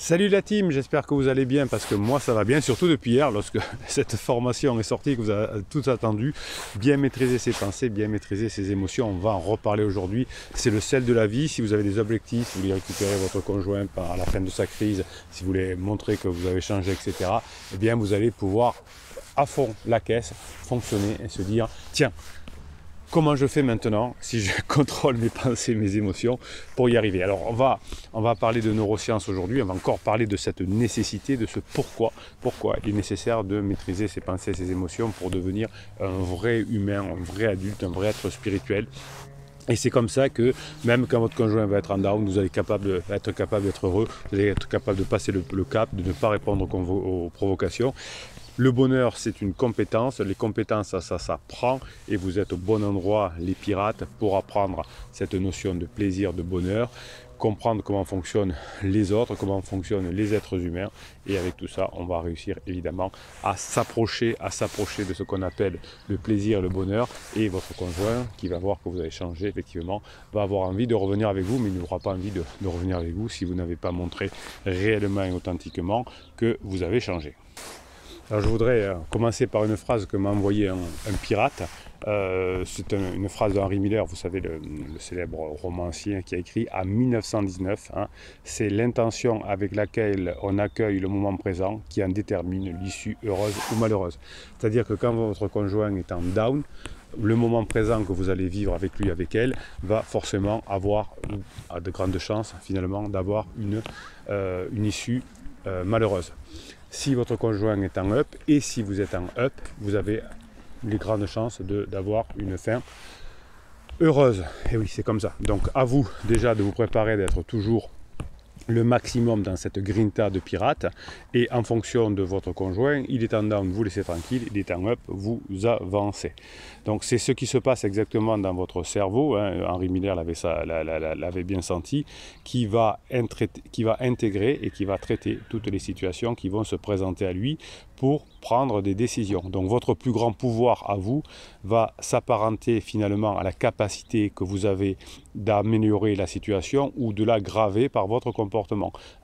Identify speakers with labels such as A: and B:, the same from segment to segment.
A: Salut la team, j'espère que vous allez bien parce que moi ça va bien, surtout depuis hier lorsque cette formation est sortie, que vous avez tout attendu, bien maîtriser ses pensées, bien maîtriser ses émotions, on va en reparler aujourd'hui, c'est le sel de la vie. Si vous avez des objectifs, si vous voulez récupérer votre conjoint à la fin de sa crise, si vous voulez montrer que vous avez changé, etc., eh bien vous allez pouvoir à fond la caisse, fonctionner et se dire, tiens, comment je fais maintenant si je contrôle mes pensées, mes émotions pour y arriver. Alors on va parler de neurosciences aujourd'hui, on va encore parler de cette nécessité, de ce pourquoi il est nécessaire de maîtriser ses pensées, ses émotions pour devenir un vrai humain, un vrai adulte, un vrai être spirituel. Et c'est comme ça que même quand votre conjoint va être en down, vous allez être capable d'être heureux, vous allez être capable de passer le cap, de ne pas répondre aux provocations. Le bonheur, c'est une compétence. Les compétences, ça s'apprend et vous êtes au bon endroit, les pirates, pour apprendre cette notion de plaisir, de bonheur, comprendre comment fonctionnent les autres, comment fonctionnent les êtres humains. Et avec tout ça, on va réussir évidemment à s'approcher de ce qu'on appelle le plaisir, le bonheur. Et votre conjoint, qui va voir que vous avez changé, effectivement, va avoir envie de revenir avec vous, mais il n'aura pas envie de revenir avec vous si vous n'avez pas montré réellement et authentiquement que vous avez changé. Alors je voudrais commencer par une phrase que m'a envoyée un pirate. C'est une phrase d'Henry Miller, vous savez, le célèbre romancier qui a écrit en 1919. C'est l'intention avec laquelle on accueille le moment présent qui en détermine l'issue heureuse ou malheureuse. C'est-à-dire que quand votre conjoint est en down, le moment présent que vous allez vivre avec lui, avec elle, va forcément avoir de grandes chances finalement d'avoir une issue malheureuse. Si votre conjoint est en up et si vous êtes en up, vous avez les grandes chances d'avoir une fin heureuse. Et oui, c'est comme ça. Donc à vous déjà de vous préparer, d'être toujours le maximum dans cette grinta de pirate, et en fonction de votre conjoint, il est en down, vous laissez tranquille, il est en up, vous avancez. Donc c'est ce qui se passe exactement dans votre cerveau, Henry Miller l'avait bien senti, qui va intégrer et qui va traiter toutes les situations qui vont se présenter à lui pour prendre des décisions. Donc votre plus grand pouvoir à vous va s'apparenter finalement à la capacité que vous avez d'améliorer la situation ou de l'aggraver par votre comportement.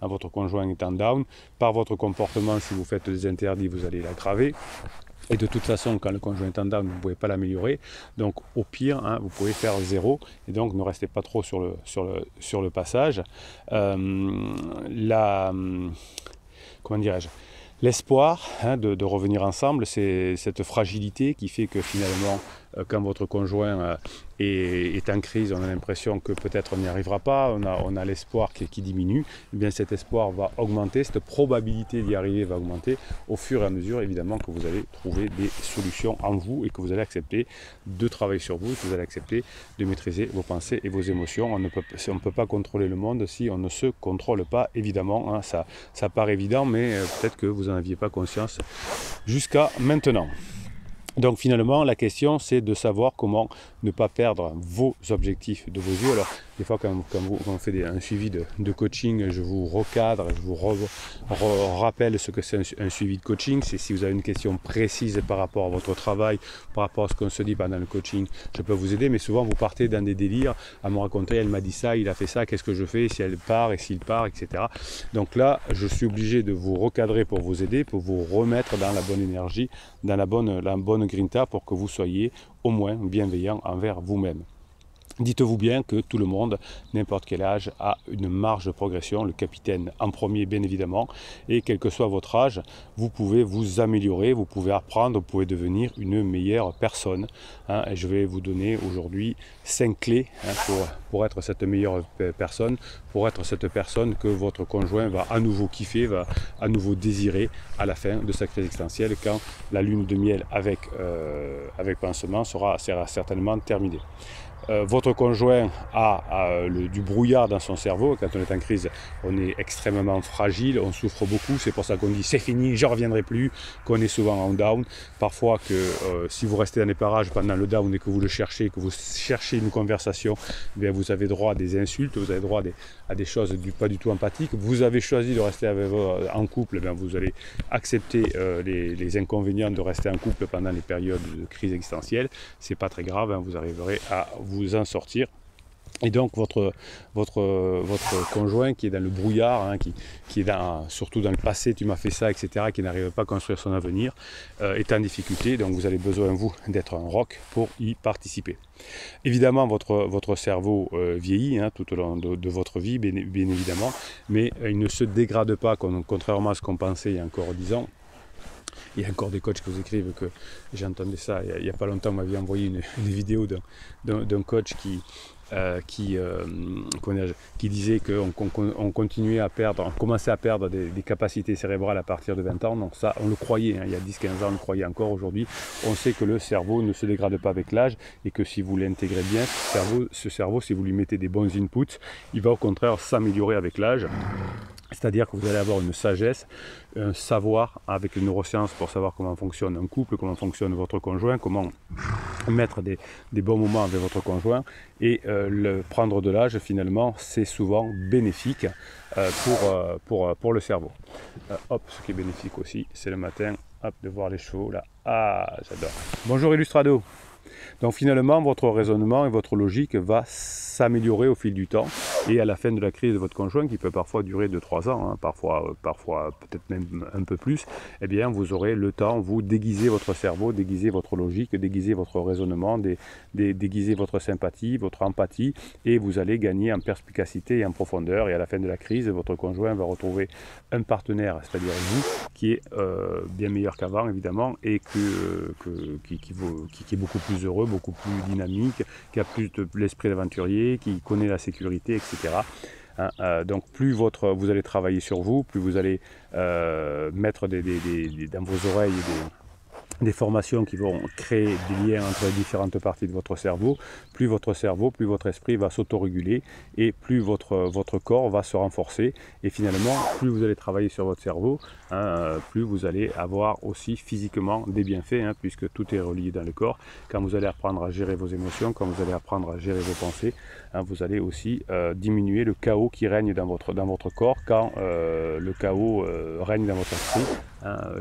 A: Votre conjoint est en down, par votre comportement, si vous faites des interdits, vous allez l'aggraver. Et de toute façon, quand le conjoint est en down, vous ne pouvez pas l'améliorer. Donc au pire, vous pouvez faire 0. Et donc ne restez pas trop sur le passage. Comment dirais-je ? L'espoir de revenir ensemble, c'est cette fragilité qui fait que finalement, quand votre conjoint est en crise, on a l'impression que peut-être on n'y arrivera pas, on a l'espoir qui diminue, et bien cet espoir va augmenter, cette probabilité d'y arriver va augmenter au fur et à mesure évidemment que vous allez trouver des solutions en vous et que vous allez accepter de travailler sur vous, que vous allez accepter de maîtriser vos pensées et vos émotions. On ne peut pas contrôler le monde si on ne se contrôle pas, évidemment, ça paraît évident, mais peut-être que vous n'en aviez pas conscience jusqu'à maintenant. Donc finalement, la question, c'est de savoir comment ne pas perdre vos objectifs de vos yeux. Alors, des fois, quand on fait un suivi de coaching, je vous recadre, je vous rappelle ce que c'est un suivi de coaching. C'est si vous avez une question précise par rapport à votre travail, par rapport à ce qu'on se dit pendant le coaching, je peux vous aider. Mais souvent, vous partez dans des délires à me raconter, elle m'a dit ça, il a fait ça, qu'est-ce que je fais si elle part et s'il part, etc. Donc là, je suis obligé de vous recadrer pour vous aider, pour vous remettre dans la bonne énergie, dans la bonne grinta pour que vous soyez au moins bienveillant envers vous-même. Dites-vous bien que tout le monde, n'importe quel âge, a une marge de progression, le capitaine en premier bien évidemment, et quel que soit votre âge, vous pouvez vous améliorer, vous pouvez apprendre, vous pouvez devenir une meilleure personne. Et je vais vous donner aujourd'hui 5 clés pour être cette meilleure personne, pour être cette personne que votre conjoint va à nouveau kiffer, va à nouveau désirer à la fin de sa crise existentielle, quand la lune de miel avec pansement sera certainement terminée. Votre conjoint a du brouillard dans son cerveau. Quand on est en crise, on est extrêmement fragile, on souffre beaucoup. C'est pour ça qu'on dit c'est fini, je ne reviendrai plus, qu'on est souvent en down. Parfois que si vous restez dans les parages pendant le down et que vous le cherchez, que vous cherchez une conversation, eh bien vous avez droit à des insultes, vous avez droit à des choses pas du tout empathiques. Vous avez choisi de rester en couple, eh bien vous allez accepter les inconvénients de rester en couple pendant les périodes de crise existentielle. C'est pas très grave, vous arriverez à vous en sortir Et donc votre conjoint qui est dans le brouillard, hein, qui est surtout dans le passé, tu m'as fait ça, etc., qui n'arrive pas à construire son avenir, est en difficulté. Donc vous avez besoin, vous, d'être un roc pour y participer. Évidemment, votre cerveau vieillit hein, tout au long de votre vie, bien évidemment, mais il ne se dégrade pas, contrairement à ce qu'on pensait il y a encore 10 ans. Il y a encore des coachs qui vous écrivent que j'entendais ça il n'y a pas longtemps, on m'avait envoyé une vidéo d'un coach qui disait qu'on continuait à perdre, on commençait à perdre des capacités cérébrales à partir de 20 ans. Donc ça, on le croyait, hein, il y a 10-15 ans, on le croyait encore. Aujourd'hui, on sait que le cerveau ne se dégrade pas avec l'âge et que si vous l'intégrez bien, ce cerveau, si vous lui mettez des bons inputs, il va au contraire s'améliorer avec l'âge. C'est-à-dire que vous allez avoir une sagesse, un savoir avec les neurosciences pour savoir comment fonctionne un couple, comment fonctionne votre conjoint, comment mettre des bons moments avec votre conjoint. Et le prendre de l'âge, finalement, c'est souvent bénéfique pour le cerveau. Ce qui est bénéfique aussi, c'est le matin, de voir les chevaux là. Ah, j'adore. Bonjour Illustrado. Donc finalement, votre raisonnement et votre logique va s'améliorer au fil du temps et à la fin de la crise de votre conjoint, qui peut parfois durer 2-3 ans, hein, parfois peut-être même un peu plus, eh bien vous aurez le temps, vous déguiser votre cerveau, déguiser votre logique, déguiser votre raisonnement, déguiser votre sympathie, votre empathie, et vous allez gagner en perspicacité et en profondeur. Et à la fin de la crise, votre conjoint va retrouver un partenaire, c'est-à-dire vous, qui est bien meilleur qu'avant évidemment, et qui est beaucoup plus heureux, beaucoup plus dynamique, qui a plus de l'esprit d'aventurier, qui connaît la sécurité, etc. Donc plus vous allez travailler sur vous, plus vous allez mettre dans vos oreilles des formations qui vont créer des liens entre les différentes parties de votre cerveau, plus votre esprit va s'autoréguler et plus votre corps va se renforcer. Et finalement, plus vous allez travailler sur votre cerveau, plus vous allez avoir aussi physiquement des bienfaits, hein, puisque tout est relié dans le corps. Quand vous allez apprendre à gérer vos émotions, quand vous allez apprendre à gérer vos pensées, vous allez aussi diminuer le chaos qui règne dans votre corps quand le chaos règne dans votre esprit.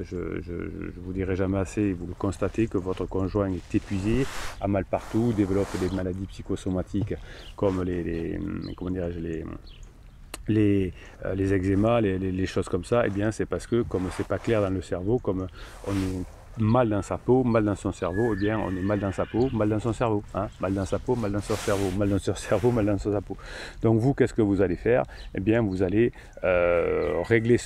A: Je ne vous dirai jamais assez, vous le constatez, que votre conjoint est épuisé, a mal partout, développe des maladies psychosomatiques comme les eczémas, les choses comme ça. Eh bien c'est parce que comme c'est pas clair dans le cerveau, comme on est mal dans sa peau, mal dans son cerveau, eh bien on est mal dans sa peau, mal dans son cerveau, hein, mal dans sa peau, mal dans son cerveau, mal dans son cerveau, mal dans sa peau. Donc vous, qu'est-ce que vous allez faire? Eh bien vous allez régler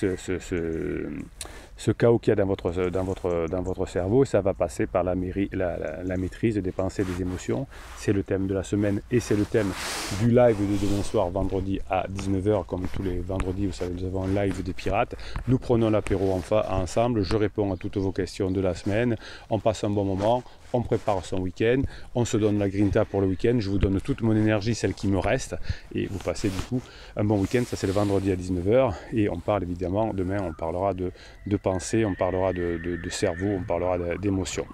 A: ce chaos qu'il y a dans votre cerveau, et ça va passer par la maîtrise des pensées et des émotions. C'est le thème de la semaine et c'est le thème du live de demain soir, vendredi à 19 h, comme tous les vendredis, vous savez, nous avons un live des pirates. Nous prenons l'apéro ensemble, je réponds à toutes vos questions de la semaine, on passe un bon moment, on prépare son week-end, on se donne la grinta pour le week-end, je vous donne toute mon énergie, celle qui me reste, et vous passez du coup un bon week-end. Ça c'est le vendredi à 19 h, et on parle évidemment, demain on parlera de pensée, on parlera de cerveau, on parlera d'émotion.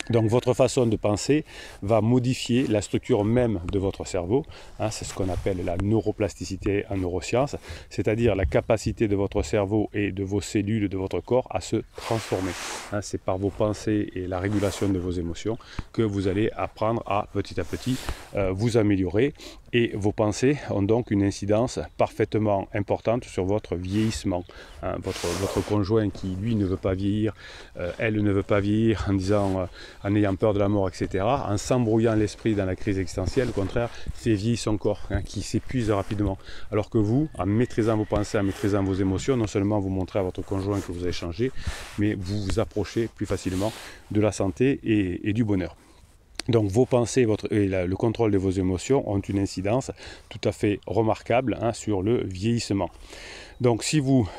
A: Donc votre façon de penser va modifier la structure même de votre cerveau, hein, c'est ce qu'on appelle la neuroplasticité en neurosciences, c'est-à-dire la capacité de votre cerveau et de vos cellules de votre corps à se transformer. Hein, c'est par vos pensées et la régulation de vos émotions que vous allez apprendre à petit vous améliorer, et vos pensées ont donc une incidence parfaitement importante sur votre vieillissement. Hein, votre conjoint qui lui ne veut pas vieillir, elle ne veut pas vieillir en disant en ayant peur de la mort, etc., en s'embrouillant l'esprit dans la crise existentielle, au contraire, fait vieillir son corps, hein, qui s'épuise rapidement. Alors que vous, en maîtrisant vos pensées, en maîtrisant vos émotions, non seulement vous montrez à votre conjoint que vous avez changé, mais vous vous approchez plus facilement de la santé et du bonheur. Donc vos pensées et le contrôle de vos émotions ont une incidence tout à fait remarquable, hein, sur le vieillissement. Donc si vous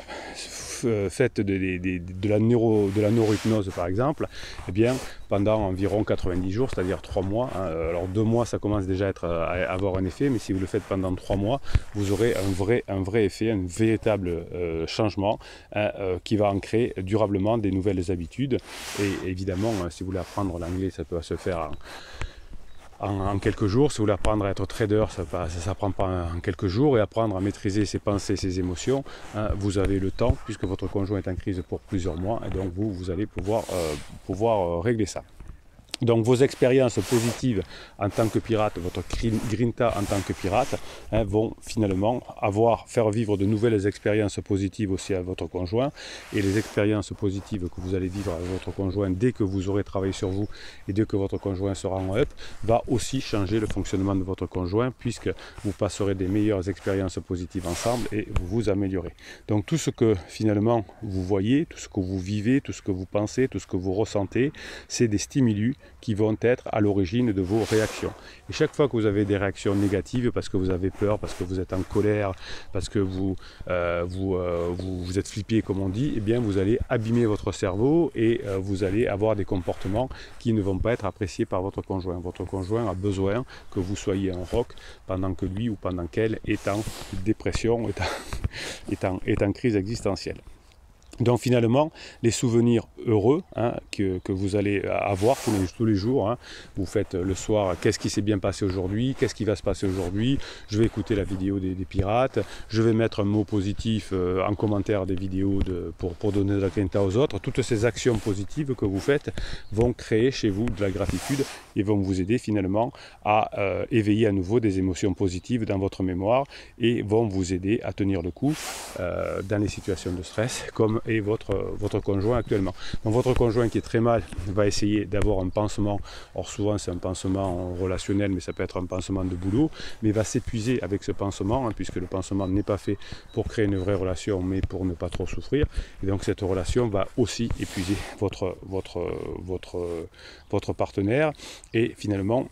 A: faites de la neurohypnose par exemple, eh bien pendant environ 90 jours, c'est-à-dire 3 mois, hein, alors 2 mois ça commence déjà à avoir un effet, mais si vous le faites pendant 3 mois, vous aurez un vrai effet, un véritable changement, hein, qui va ancrer durablement des nouvelles habitudes. Et évidemment, si vous voulez apprendre l'anglais, ça peut se faire en quelques jours. Si vous voulez apprendre à être trader, ça ne s'apprend pas en quelques jours. Et apprendre à maîtriser ses pensées, ses émotions, hein, vous avez le temps, puisque votre conjoint est en crise pour plusieurs mois, et donc vous allez pouvoir régler ça. Donc vos expériences positives en tant que pirate, votre grinta en tant que pirate, vont finalement faire vivre de nouvelles expériences positives aussi à votre conjoint. Et les expériences positives que vous allez vivre avec votre conjoint dès que vous aurez travaillé sur vous et dès que votre conjoint sera en up, va aussi changer le fonctionnement de votre conjoint, puisque vous passerez des meilleures expériences positives ensemble et vous vous améliorez. Donc tout ce que finalement vous voyez, tout ce que vous vivez, tout ce que vous pensez, tout ce que vous ressentez, c'est des stimuli qui vont être à l'origine de vos réactions. Et chaque fois que vous avez des réactions négatives, parce que vous avez peur, parce que vous êtes en colère, parce que vous êtes flippé comme on dit, eh bien vous allez abîmer votre cerveau et vous allez avoir des comportements qui ne vont pas être appréciés par votre conjoint. Votre conjoint a besoin que vous soyez en rock pendant que lui ou pendant qu'elle est en dépression, est en crise existentielle. Donc finalement, les souvenirs heureux que vous allez avoir tous les jours, vous faites le soir, qu'est-ce qui s'est bien passé aujourd'hui, qu'est-ce qui va se passer aujourd'hui, je vais écouter la vidéo des pirates, je vais mettre un mot positif en commentaire des vidéos pour donner de la grinta aux autres. Toutes ces actions positives que vous faites vont créer chez vous de la gratitude et vont vous aider finalement à éveiller à nouveau des émotions positives dans votre mémoire et vont vous aider à tenir le coup dans les situations de stress comme est votre conjoint actuellement. Donc votre conjoint qui est très mal va essayer d'avoir un pansement, or souvent c'est un pansement relationnel mais ça peut être un pansement de boulot, mais va s'épuiser avec ce pansement puisque le pansement n'est pas fait pour créer une vraie relation mais pour ne pas trop souffrir, et donc cette relation va aussi épuiser votre partenaire et finalement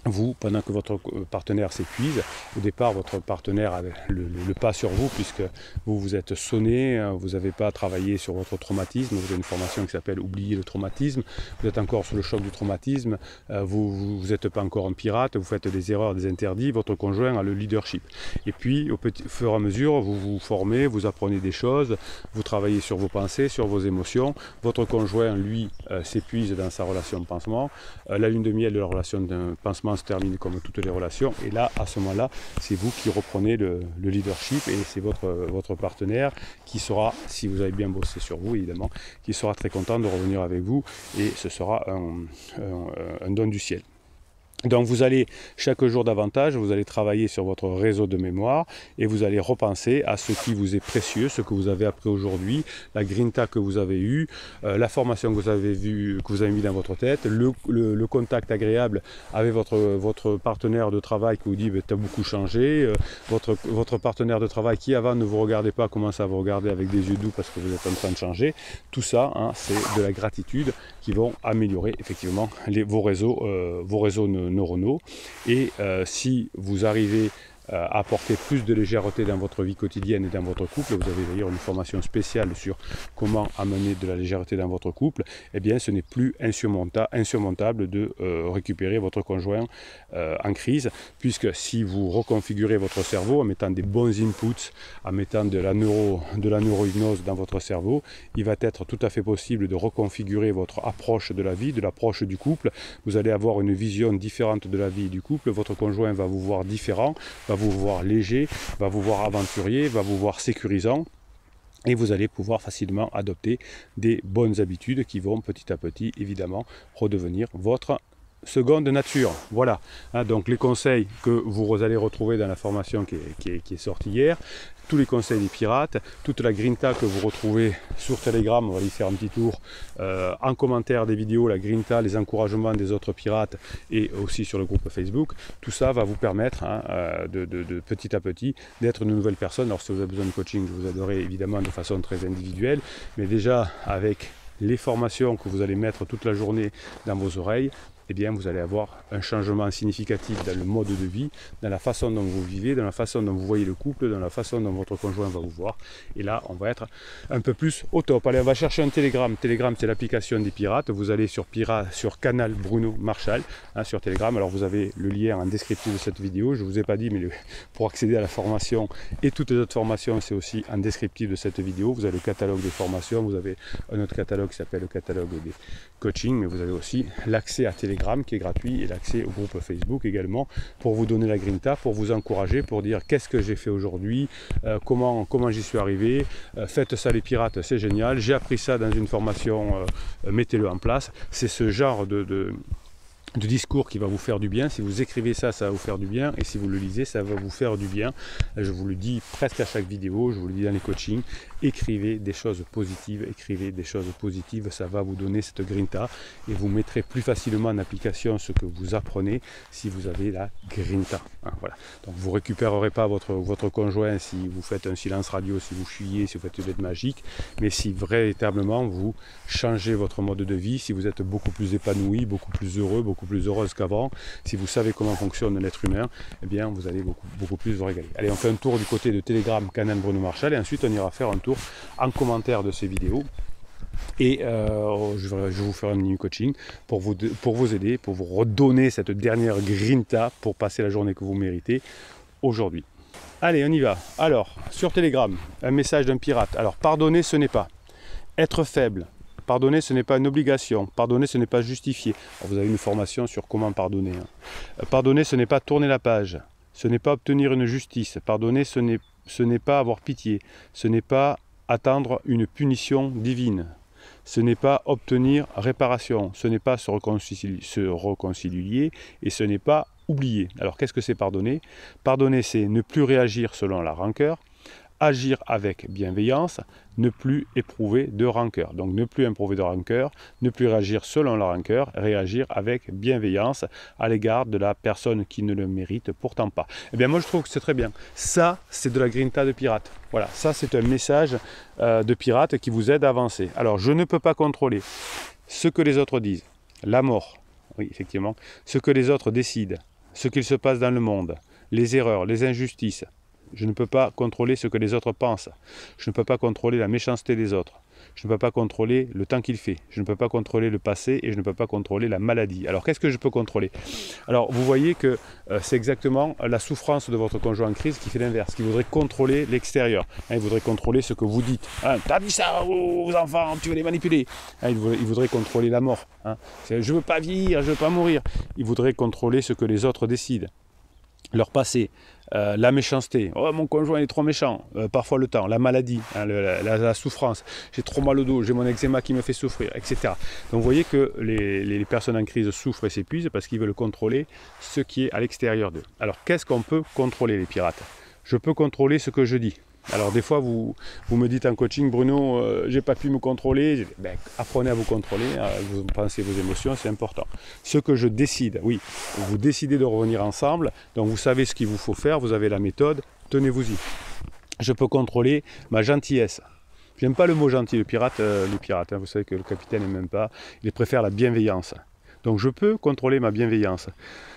A: vous, pendant que votre partenaire s'épuise, au départ votre partenaire a le pas sur vous puisque vous vous êtes sonné, vous n'avez pas travaillé sur votre traumatisme, vous avez une formation qui s'appelle oublier le traumatisme, vous êtes encore sous le choc du traumatisme, vous n'êtes pas encore un pirate, vous faites des erreurs, des interdits, votre conjoint a le leadership. Et puis au fur et à mesure, vous vous formez, vous apprenez des choses, vous travaillez sur vos pensées, sur vos émotions, votre conjoint lui s'épuise dans sa relation de pansement, la lune de miel de la relation d'un pansement se termine comme toutes les relations et là à ce moment-là c'est vous qui reprenez le leadership et c'est votre partenaire qui sera, si vous avez bien bossé sur vous évidemment, qui sera très content de revenir avec vous et ce sera un don du ciel. Donc vous allez chaque jour davantage, vous allez travailler sur votre réseau de mémoire et vous allez repenser à ce qui vous est précieux, ce que vous avez appris aujourd'hui, la grinta que vous avez eue, la formation que vous avez mis dans votre tête, le contact agréable avec votre partenaire de travail qui vous dit tu as beaucoup changé, votre partenaire de travail qui avant ne vous regardait pas commence à vous regarder avec des yeux doux parce que vous êtes en train de changer. Tout ça, c'est de la gratitude qui vont améliorer effectivement vos réseaux neuronaux et si vous arrivez à apporter plus de légèreté dans votre vie quotidienne et dans votre couple, vous avez d'ailleurs une formation spéciale sur comment amener de la légèreté dans votre couple, eh bien ce n'est plus insurmontable de récupérer votre conjoint en crise, puisque si vous reconfigurez votre cerveau en mettant des bons inputs, en mettant de la neurohypnose dans votre cerveau, il va être tout à fait possible de reconfigurer votre approche de la vie, de l'approche du couple. Vous allez avoir une vision différente de la vie et du couple, votre conjoint va vous voir différent, va vous voir léger, va vous voir aventurier, va vous voir sécurisant et vous allez pouvoir facilement adopter des bonnes habitudes qui vont petit à petit évidemment redevenir votre seconde nature. Voilà, donc les conseils que vous allez retrouver dans la formation qui est sortie hier, tous les conseils des pirates, toute la grinta que vous retrouvez sur Telegram, on va y faire un petit tour, en commentaire des vidéos, la grinta, les encouragements des autres pirates et aussi sur le groupe Facebook, tout ça va vous permettre de petit à petit d'être une nouvelle personne. Alors si vous avez besoin de coaching, je vous aiderai évidemment de façon très individuelle, mais déjà avec les formations que vous allez mettre toute la journée dans vos oreilles, eh bien vous allez avoir un changement significatif dans le mode de vie, dans la façon dont vous vivez, dans la façon dont vous voyez le couple, dans la façon dont votre conjoint va vous voir. Et là, on va être un peu plus au top. Allez, on va chercher un Telegram. Telegram, c'est l'application des pirates. Vous allez sur Canal Bruno Marchal, sur Telegram. Alors vous avez le lien en descriptif de cette vidéo. Je ne vous ai pas dit, mais pour accéder à la formation et toutes les autres formations, c'est aussi en descriptif de cette vidéo. Vous avez le catalogue des formations, vous avez un autre catalogue qui s'appelle le catalogue des coachings, mais vous avez aussi l'accès à Telegram Telegram qui est gratuit et l'accès au groupe Facebook également pour vous donner la grinta, pour vous encourager, pour dire qu'est-ce que j'ai fait aujourd'hui, comment j'y suis arrivé, faites ça les pirates, c'est génial, j'ai appris ça dans une formation, mettez-le en place. C'est ce genre de discours qui va vous faire du bien. Si vous écrivez ça, ça va vous faire du bien, et si vous le lisez, ça va vous faire du bien. Je vous le dis presque à chaque vidéo, je vous le dis dans les coachings, écrivez des choses positives, ça va vous donner cette grinta, et vous mettrez plus facilement en application ce que vous apprenez si vous avez la grinta. Hein, voilà. Donc vous ne récupérerez pas votre conjoint si vous faites un silence radio, si vous fuyez, si vous faites une lettre magique, mais si véritablement vous changez votre mode de vie, si vous êtes beaucoup plus épanoui, beaucoup plus heureux, beaucoup plus heureuse qu'avant, si vous savez comment fonctionne l'être humain, eh bien vous allez beaucoup plus vous régaler. Allez, on fait un tour du côté de Telegram, canal Bruno Marchal, et ensuite on ira faire un tour en commentaire de ces vidéos, et je vais vous faire un mini coaching pour vous aider, pour vous redonner cette dernière grinta pour passer la journée que vous méritez aujourd'hui. Allez, on y va. Alors, sur Telegram, un message d'un pirate. Alors, pardonner, ce n'est pas être faible. Pardonner, ce n'est pas une obligation. Pardonner, ce n'est pas justifié. Alors, vous avez une formation sur comment pardonner. Hein. Pardonner, ce n'est pas tourner la page. Ce n'est pas obtenir une justice. Pardonner, ce n'est pas avoir pitié. Ce n'est pas attendre une punition divine. Ce n'est pas obtenir réparation. Ce n'est pas se réconcilier. Et ce n'est pas oublier. Alors, qu'est-ce que c'est pardonner? Pardonner, c'est ne plus réagir selon la rancœur. Agir avec bienveillance, ne plus éprouver de rancœur. Donc ne plus éprouver de rancœur, ne plus réagir selon la rancœur, réagir avec bienveillance à l'égard de la personne qui ne le mérite pourtant pas. Eh bien moi je trouve que c'est très bien. Ça, c'est de la grinta de pirate. Voilà, ça c'est un message de pirate qui vous aide à avancer. Alors je ne peux pas contrôler ce que les autres disent, la mort, oui effectivement, ce que les autres décident, ce qu'il se passe dans le monde, les erreurs, les injustices. Je ne peux pas contrôler ce que les autres pensent. Je ne peux pas contrôler la méchanceté des autres. Je ne peux pas contrôler le temps qu'il fait. Je ne peux pas contrôler le passé et je ne peux pas contrôler la maladie. Alors qu'est-ce que je peux contrôler? Alors vous voyez que c'est exactement la souffrance de votre conjoint en crise qui fait l'inverse, qui voudrait contrôler l'extérieur. Hein, il voudrait contrôler ce que vous dites. Hein, t'as dit ça aux enfants, tu veux les manipuler. Hein, il voudrait contrôler la mort. Hein. Je ne veux pas vieillir, je ne veux pas mourir. Il voudrait contrôler ce que les autres décident. Leur passé, la méchanceté, oh mon conjoint est trop méchant, parfois le temps, la maladie, hein, la souffrance, j'ai trop mal au dos, j'ai mon eczéma qui me fait souffrir, etc. Donc vous voyez que les personnes en crise souffrent et s'épuisent parce qu'ils veulent contrôler ce qui est à l'extérieur d'eux. Alors qu'est-ce qu'on peut contrôler les pirates? Je peux contrôler ce que je dis. Alors des fois vous me dites en coaching, Bruno, j'ai pas pu me contrôler. Ben, apprenez à vous contrôler, vous pensez vos émotions, c'est important. Ce que je décide, oui, vous décidez de revenir ensemble, donc vous savez ce qu'il vous faut faire, vous avez la méthode, tenez-vous-y. Je peux contrôler ma gentillesse. J'aime pas le mot gentil, les pirates, hein, vous savez que le capitaine n'aime même pas, il préfère la bienveillance. Donc je peux contrôler ma bienveillance.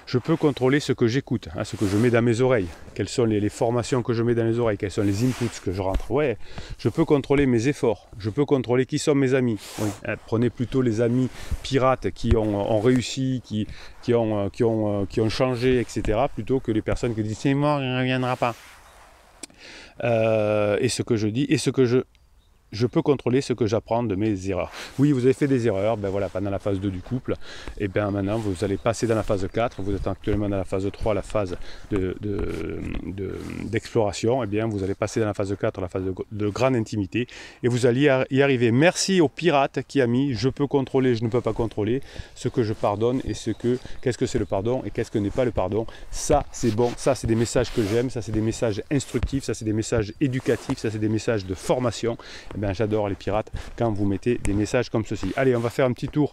A: Je peux contrôler ce que j'écoute, hein, ce que je mets dans mes oreilles. Quelles sont les formations que je mets dans les oreilles, quels sont les inputs que je rentre. Ouais, je peux contrôler mes efforts. Je peux contrôler qui sont mes amis. Oui, hein, prenez plutôt les amis pirates qui ont réussi, qui ont changé, etc. plutôt que les personnes qui disent c'est mort, il ne reviendra pas. Et ce que je dis, et ce que je peux contrôler ce que j'apprends de mes erreurs. Oui, vous avez fait des erreurs, ben voilà, pendant la phase 2 du couple, et bien maintenant vous allez passer dans la phase 4, vous êtes actuellement dans la phase 3, la phase d'exploration, et bien vous allez passer dans la phase 4, la phase de grande intimité, et vous allez y arriver. Merci au pirate qui a mis « je peux contrôler, je ne peux pas contrôler », ce que je pardonne et qu'est-ce que c'est le pardon et qu'est-ce que n'est pas le pardon. Ça c'est bon, ça c'est des messages que j'aime, ça c'est des messages instructifs, ça c'est des messages éducatifs, ça c'est des messages de formation. Eh bien, j'adore les pirates quand vous mettez des messages comme ceci. Allez, on va faire un petit tour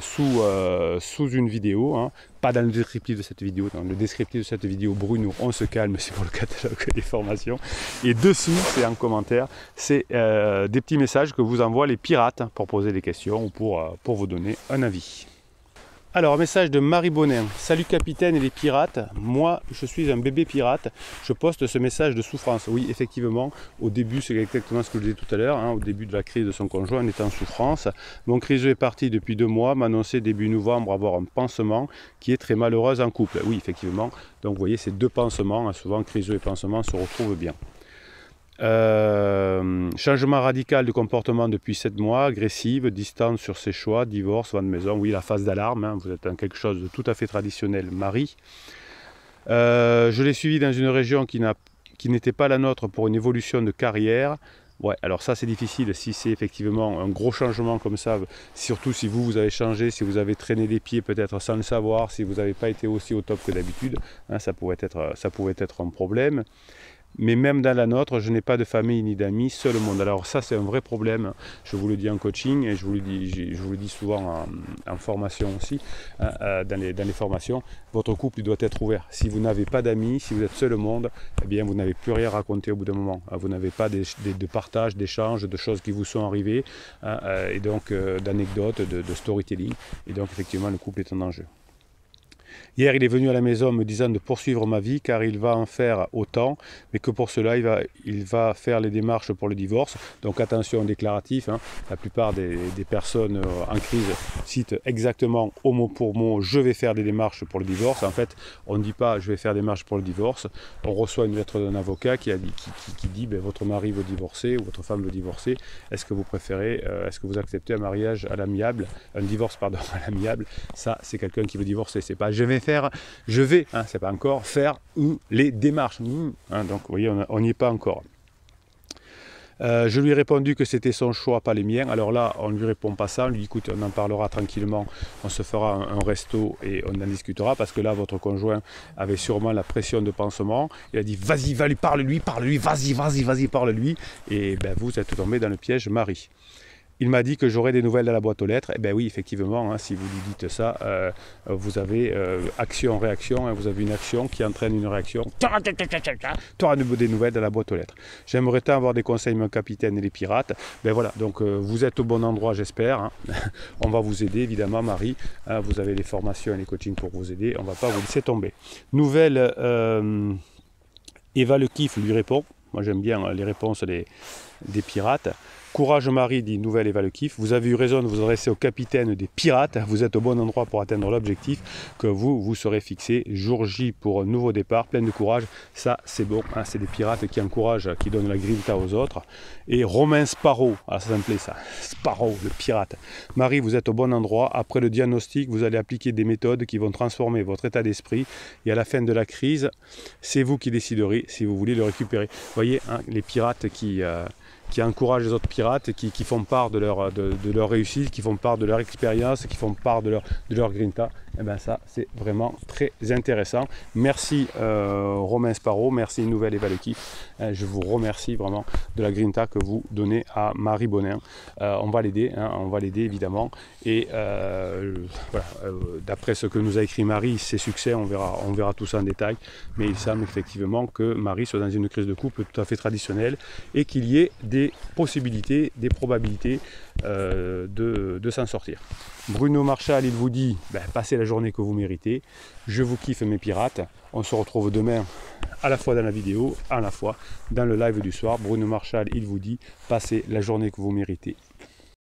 A: sous une vidéo, hein. Pas dans le descriptif de cette vidéo, dans le descriptif de cette vidéo, Bruno, on se calme, c'est pour le catalogue des formations. Et dessous, c'est en commentaire, c'est des petits messages que vous envoient les pirates pour poser des questions ou pour vous donner un avis. Alors, un message de Marie Bonin. Salut capitaine et les pirates, moi je suis un bébé pirate, je poste ce message de souffrance. Oui, effectivement, au début, c'est exactement ce que je disais tout à l'heure, hein, au début de la crise de son conjoint, on était en souffrance. Mon criseux est parti depuis 2 mois, m'a annoncé début novembre avoir un pansement qui est très malheureuse en couple. Oui, effectivement, donc vous voyez, ces 2 pansements, hein, souvent criseux et pansement se retrouvent bien. Changement radical de comportement depuis 7 mois, agressive, distance sur ses choix, divorce, vente de maison. Oui, la phase d'alarme, hein, vous êtes dans quelque chose de tout à fait traditionnel, Marie. Je l'ai suivi dans une région qui n'était pas la nôtre pour une évolution de carrière. Ouais, alors ça c'est difficile si c'est effectivement un gros changement comme ça, surtout si vous avez changé, si vous avez traîné des pieds peut-être sans le savoir, si vous n'avez pas été aussi au top que d'habitude, hein, ça pouvait être un problème. Mais même dans la nôtre, je n'ai pas de famille ni d'amis, seul au monde. Alors ça, c'est un vrai problème. Je vous le dis en coaching et je vous le dis souvent en formation aussi, dans les formations. Votre couple doit être ouvert. Si vous n'avez pas d'amis, si vous êtes seul au monde, eh bien, vous n'avez plus rien à raconter au bout d'un moment. Vous n'avez pas de partage, d'échange, de choses qui vous sont arrivées, et donc d'anecdotes, de storytelling. Et donc, effectivement, le couple est en danger. Hier, il est venu à la maison me disant de poursuivre ma vie car il va en faire autant, mais que pour cela, il va faire les démarches pour le divorce. Donc attention déclaratif, hein. La plupart des personnes en crise citent exactement au mot pour mot « je vais faire des démarches pour le divorce ». En fait, on ne dit pas « je vais faire des démarches pour le divorce ». On reçoit une lettre d'un avocat qui dit ben, « votre mari veut divorcer ou votre femme veut divorcer. Est-ce que vous préférez, est-ce que vous acceptez un mariage à l'amiable, un divorce pardon, à l'amiable ?» Ça, c'est quelqu'un qui veut divorcer, c'est pas « je vais, hein, c'est pas encore faire les démarches, hein, donc vous voyez, on n'y est pas encore. Je lui ai répondu que c'était son choix, pas les miens. Alors là, on ne lui répond pas ça, on lui dit écoute, on en parlera tranquillement, on se fera un resto et on en discutera, parce que là, votre conjoint avait sûrement la pression de pansement. Il a dit vas-y, parle-lui, vas-y, parle-lui. Et ben, vous êtes tombé dans le piège Marie. Il m'a dit que j'aurais des nouvelles à la boîte aux lettres. Eh bien oui, effectivement, hein, si vous lui dites ça, vous avez action-réaction, hein, vous avez une action qui entraîne une réaction. Tu auras des nouvelles à la boîte aux lettres. J'aimerais tant avoir des conseils, mon capitaine et les pirates. Ben voilà, donc vous êtes au bon endroit, j'espère. Hein. On va vous aider, évidemment, Marie. Hein, vous avez les formations et les coachings pour vous aider. On ne va pas vous laisser tomber. Nouvelle, Eva le kiff lui répond. Moi, j'aime bien les réponses des pirates. Courage Marie, dit Nouvelle Eva le kiff. Vous avez eu raison de vous adresser au capitaine des pirates. Vous êtes au bon endroit pour atteindre l'objectif que vous serez fixé. Jour J pour un nouveau départ, plein de courage. Ça, c'est bon. Hein, c'est des pirates qui encouragent, qui donnent la grinta aux autres. Et Romain Sparrow, ça me plaît ça. Sparrow, le pirate. Marie, vous êtes au bon endroit. Après le diagnostic, vous allez appliquer des méthodes qui vont transformer votre état d'esprit. Et à la fin de la crise, c'est vous qui déciderez si vous voulez le récupérer. Vous voyez, hein, les pirates qui encouragent les autres pirates, qui font part de leur réussite, qui font part de leur expérience, qui font part de leur grinta. Et bien ça, c'est vraiment très intéressant. Merci Romain Sparrow, merci Nouvelle Eva le kiff. Je vous remercie vraiment de la grinta que vous donnez à Marie Bonin. On va l'aider, hein, évidemment. Et voilà, d'après ce que nous a écrit Marie, ses succès, on verra tout ça en détail. Mais il semble effectivement que Marie soit dans une crise de couple tout à fait traditionnelle et qu'il y ait des possibilités, des probabilités de s'en sortir. Bruno Marchal, il vous dit, ben, passez la journée que vous méritez. Je vous kiffe mes pirates. On se retrouve demain à la fois dans la vidéo, à la fois dans le live du soir. Bruno Marchal, il vous dit, passez la journée que vous méritez.